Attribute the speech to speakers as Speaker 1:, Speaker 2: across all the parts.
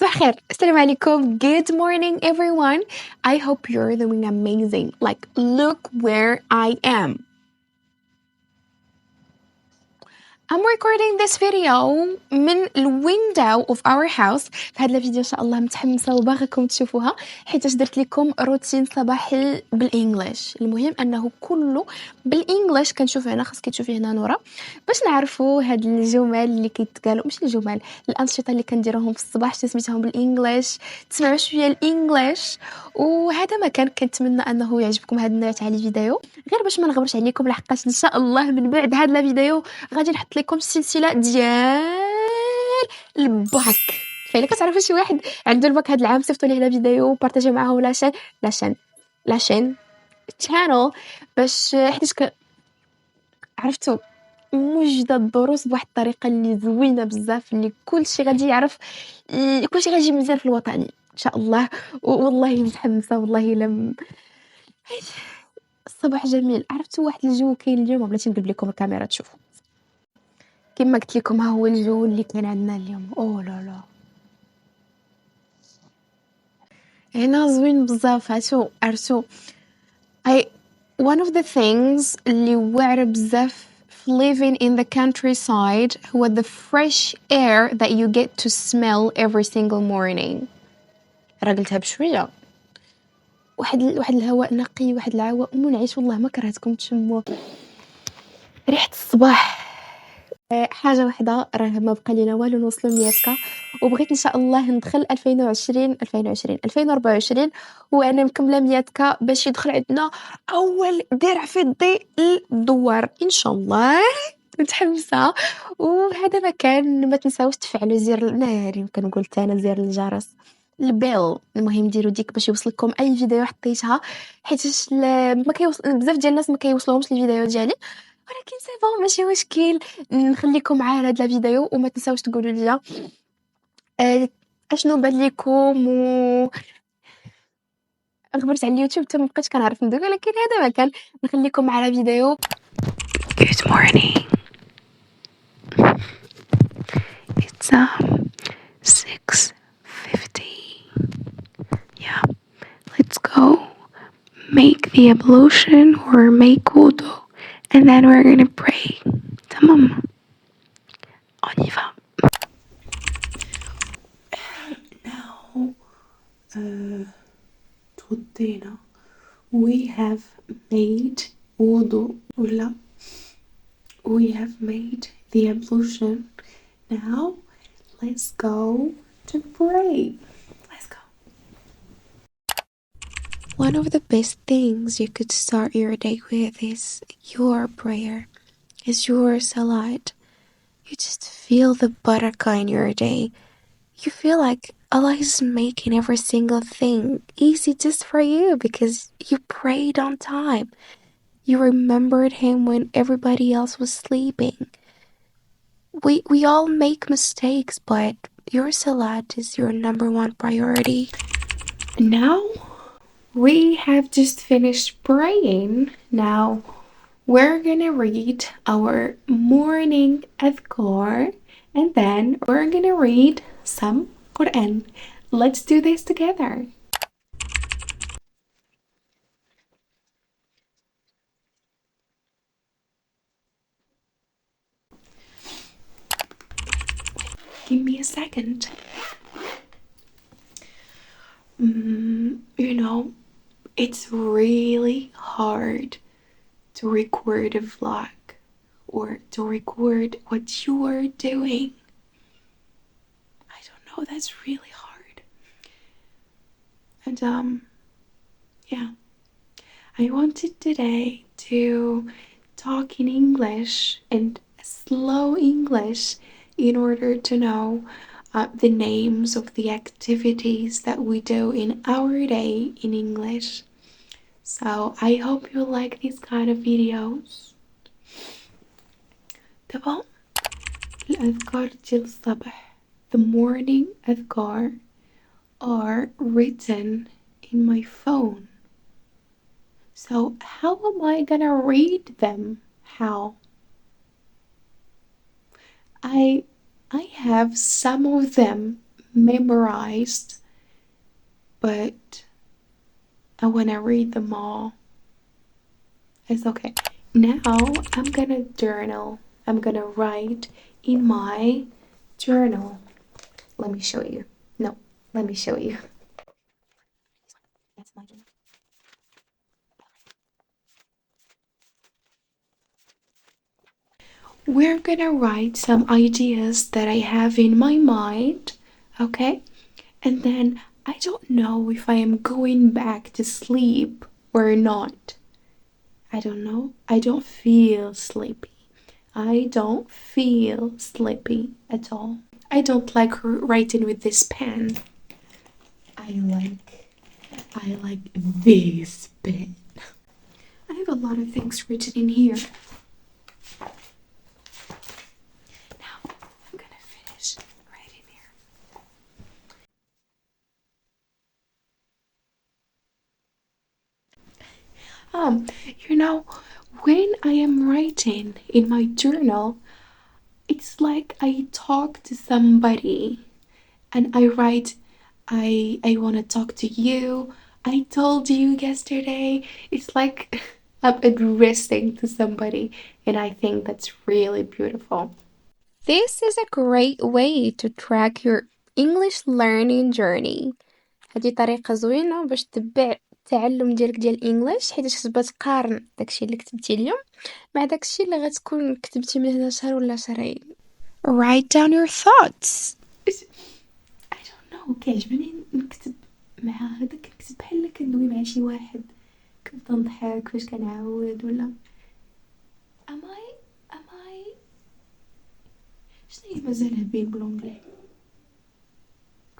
Speaker 1: صباح الخير. السلام عليكم. Good morning everyone. I hope you're doing amazing. Like, look where I am. I'm recording this video من الويندو of our house. في هذا الفيديو إن شاء الله متحمسة وباغيكم تشوفوها حيت درت لكم روتين صباحي بالإنجليش. المهم أنه كله بالإنجليش. كنشوف هنا، خاصك تشوفي هنا نورة باش نعرفوا هاد الجمل اللي كيتقالوا، ماشي الجمل، الأنشطة اللي كنديروهم في الصباح سميتهم بالإنجليش، تسمعوا شوية الإنجليش. وهذا ما كنتمنى أنه يعجبكم هذا النوع تاع الفيديو، غير باش ما نغبرش عليكم لحقاش إن شاء الله من بعد هذا الفيديو غادي نحط لكم السلسله ديال الباك. فإلا كتعرفوا شي واحد عنده الباك هذا العام صيفطوا ليه فيديو وبارطاجيو معاه لاشين channel باش حيت عرفتوا موجده الدروس بواحد الطريقه اللي زوينه بزاف، اللي كلشي غادي يعرف، كلشي غادي يجي مزيان في الوطني ان شاء الله. والله متحمسه والله. الصباح جميل. عرفتوا واحد الجو كاين اليوم، بلاتي نقلب لكم الكاميرا تشوفوا كما قلت لكم. ها هو الجو اللي كان عندنا اليوم. لا لا هنا زوين بزاف. عرفتوا one of the things اللي واعره بزاف living in the countryside هو the fresh air that you get to smell every single morning. راه قلتها بشويه. واحد الهواء نقي، واحد الهواء منعش. والله ما كرهتكم تشموا ريحه الصباح. حاجه واحده، راه ما بقى لينا والو نوصلوا 100 وبغيت ان شاء الله ندخل 2024 وانا مكمله 100 باش يدخل عندنا اول درع في الضي الدوار ان شاء الله. متحمسه. وهذا مكان ما تنساوش تفعلوا زر ناري، كنقول انا زر الجرس البيل. المهم ديروا ديك باش يوصلكم اي فيديو حطيتها، حيت ما كيوصل بزاف ديال الناس ما كيوصلهمش الفيديو ديالي، ولكن سي بون ماشي مشكل. نخليكم معايا هذا الفيديو وما تنساوش تقولوا لي اشنو بان لكم. غبرت على اليوتيوب حتى ما بقيتش كنعرف ندوي، ولكن هذا مكان نخليكم على فيديو. Good morning. It's 6:50. Yeah, let's go make the ablution or make wudu and then we're gonna pray. تمام، on y va. Now تغدينا. We have made wudu ولا we have made the ablution. Now let's go to pray. Let's go. One of the best things you could start your day with is your prayer, is your salat. You just feel the barakah in your day. You feel like Allah is making every single thing easy just for you because you prayed on time. You remembered Him when everybody else was sleeping. We all make mistakes, but your salat is your number one priority. Now we have just finished praying. Now we're gonna read our morning adhkar and then we're gonna read some Quran. Let's do this together. Give me a second. You know, it's really hard to record a vlog or to record what you are doing. I don't know, that's really hard. And yeah, I wanted today to talk in English and slow English in order to know the names of the activities that we do in our day in English. So I hope you like these kind of videos. طبعا الأذكار ديال الصباح, the morning أذكار, are written in my phone. So how am I gonna read them? How? I have some of them memorized, but I wanna read them all. It's okay. Now I'm gonna journal. I'm gonna write in my journal. Let me show you. No, let me show you. That's my journal. We're gonna write some ideas that I have in my mind, okay? And then I don't know if I am going back to sleep or not. I don't know. I don't feel sleepy. I don't feel sleepy at all. I don't like writing with this pen. I like this pen. I have a lot of things written in here. Now I'm gonna finish writing here. You know, when I am writing in my journal, it's like I talk to somebody and I write, I want to talk to you. I told you yesterday. It's like I'm addressing to somebody, and I think that's really beautiful. This is a great way to track your English learning journey. هذه طريقة زوينة باش تتبع التعلم ديالك ديال الانجليش، حيت تبقى تقارن داكشي اللي كتبتي اليوم مع داكشي اللي غتكون كتبتي من هنا شهر ولا شهرين. Write down your thoughts. I don't know, كيعجبني نكتب مع هذاك، نكتب بحال كندوي مع شي واحد، كنبدا نضحك فاش كنعاود ولا am I شنو هي مازالها بين بالونجلي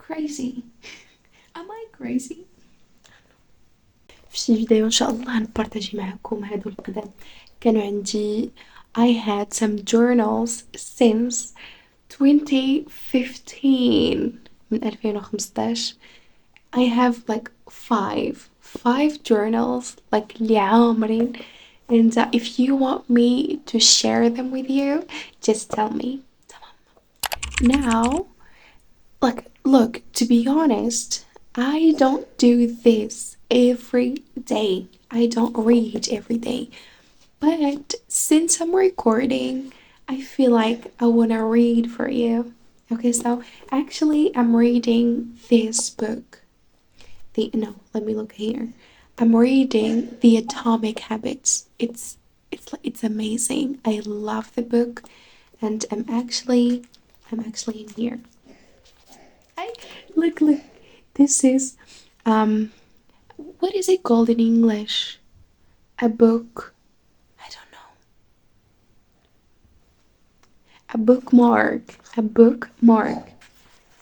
Speaker 1: crazy. am I crazy. في شي فيديو ان شاء الله نبارطاجي معكم هادو القدام. كانوا عندي I had some journals since 2015 من 2015. I have like five journals like اللي عامرين, and if you want me to share them with you just tell me. Now, like, look, to be honest, I don't do this every day. I don't read every day. But since I'm recording, I feel like I want to read for you. Okay, so actually, I'm reading this book. Let me look here. I'm reading The Atomic Habits. It's amazing. I love the book, and I'm actually in here. Look, this is what is it called in English? A book, I don't know. A bookmark.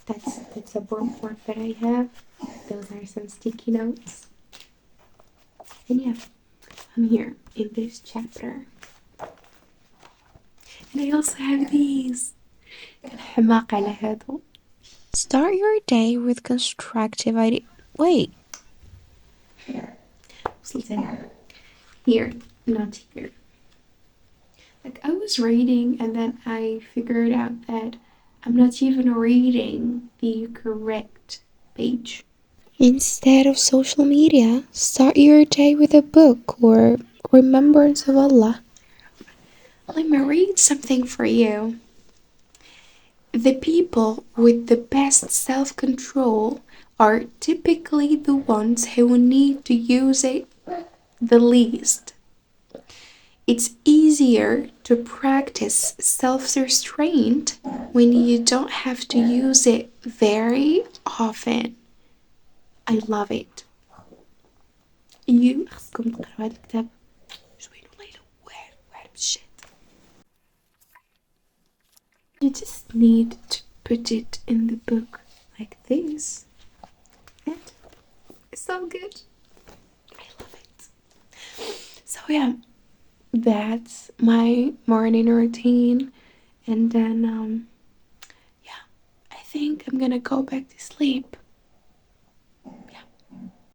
Speaker 1: That's a bookmark that I have. Those are some sticky notes. And yeah, I'm here in this chapter. And I also have these. الحماق على هذا. Start your day with constructive idea. Wait. Here, not here. Like, I was reading and then I figured out that I'm not even reading the correct page. Instead of social media, start your day with a book or remembrance of Allah. Let me read something for you. The people with the best self-control are typically the ones who need to use it the least. It's easier to practice self-restraint when you don't have to use it very often. I love it. خصكم تقراو هذا الكتاب. زوين والله واعر بالشات. You just need to put it in the book like this. And it's so good. I love it. So yeah, that's my morning routine. And then yeah, I think I'm gonna go back to sleep.